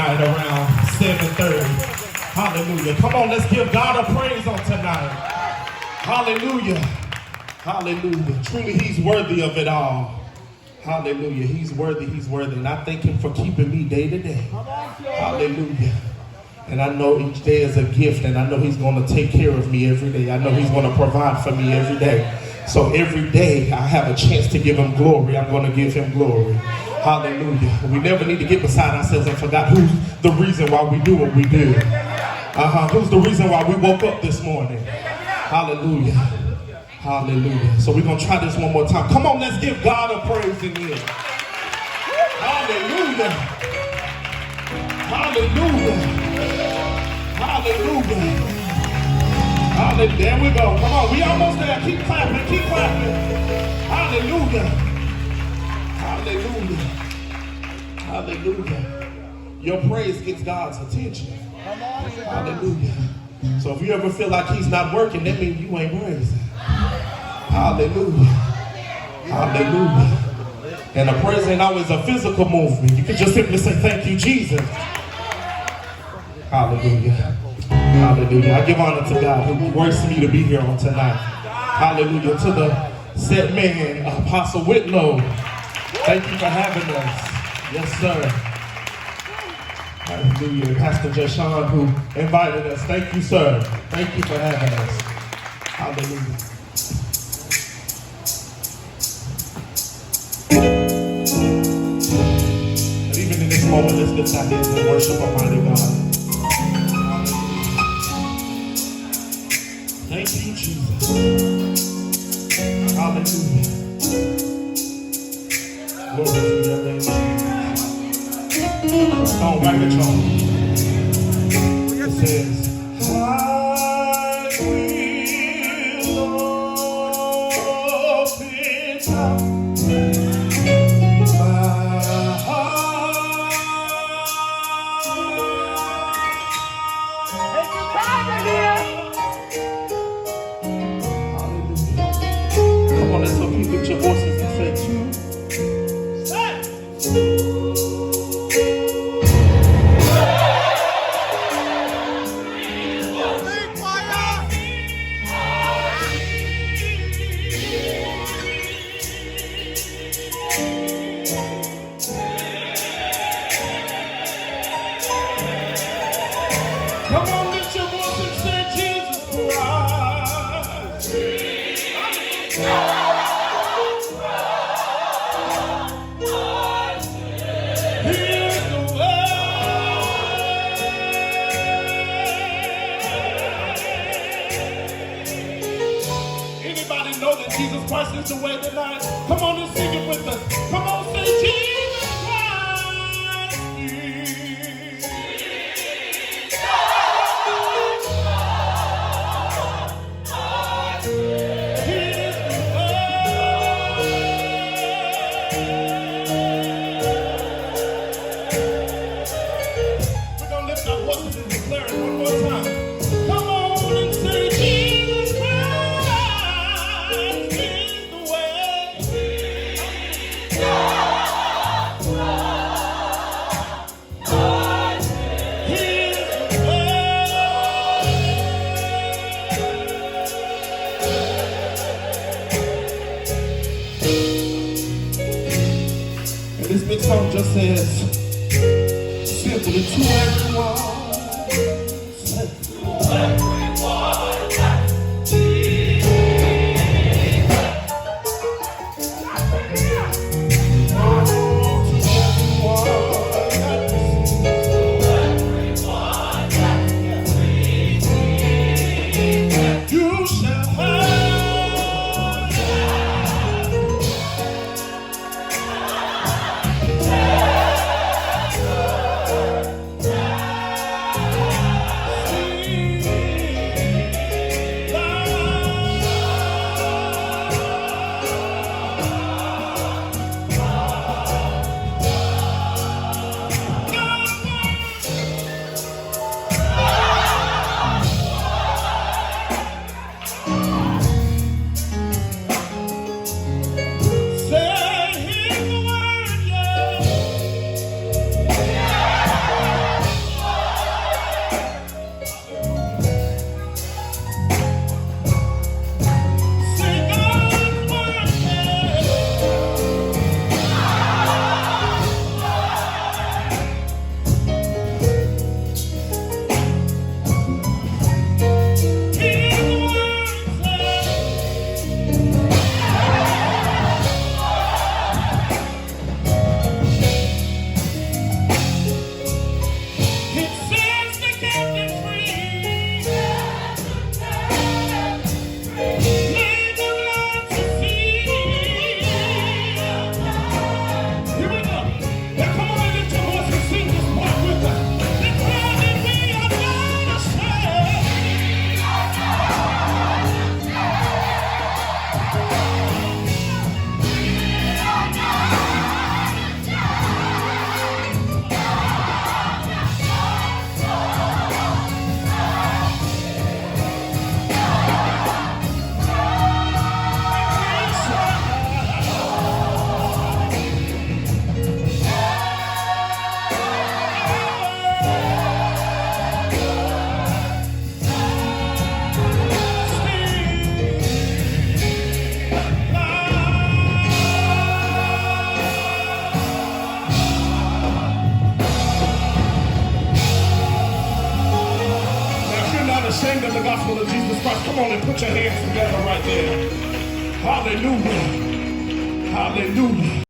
tonight around 7:30. Hallelujah. Come on, let's give God a praise on tonight. Hallelujah. Hallelujah. Truly, he's worthy of it all. Hallelujah. He's worthy. He's worthy. And I thank him for keeping me day to day. Hallelujah. And I know each day is a gift, and I know he's going to take care of me every day. I know he's going to provide for me every day. So every day I have a chance to give him glory. I'm going to give him glory. Hallelujah. We never need to get beside ourselves and forget who's the reason why we do what we do. Who's the reason why we woke up this morning. Hallelujah. Hallelujah. So we're going to try this one more time. Come on, let's give God a praise in here. Hallelujah. Hallelujah. Hallelujah. Hallelujah. There we go. Come on, we almost there. Keep clapping. Keep clapping. Hallelujah. Hallelujah. Hallelujah. Your praise gets God's attention. Hallelujah. So if you ever feel like he's not working, that means you ain't praising. Hallelujah. Hallelujah. And a praise ain't always a physical movement. You can just simply say, thank you, Jesus. Hallelujah. Hallelujah. I give honor to God who graced me to be here on tonight. Hallelujah. To the set man, Apostle Whitlow. Thank you for having us. Yes, sir. Hallelujah. Pastor Jashawn who invited us. Thank you, sir. Thank you for having us. Hallelujah. And even in this moment, let's lift our hands and worship Almighty God. Thank you, Jesus. Hallelujah. Glory to your name. Song, write it, y'all. It says, I will open up my heart. Take your time in here. Come on, let's help you lift your voices and say, come on, lift your voice and say, Jesus Christ. Here's the way. Anybody know that Jesus Christ is the way tonight? Come on and sing it with us. Come on, say Jesus Christ is. This big song just says, simply to everyone. You shall have. in the gospel of Jesus Christ. Come on and put your hands together right there. Hallelujah. Hallelujah.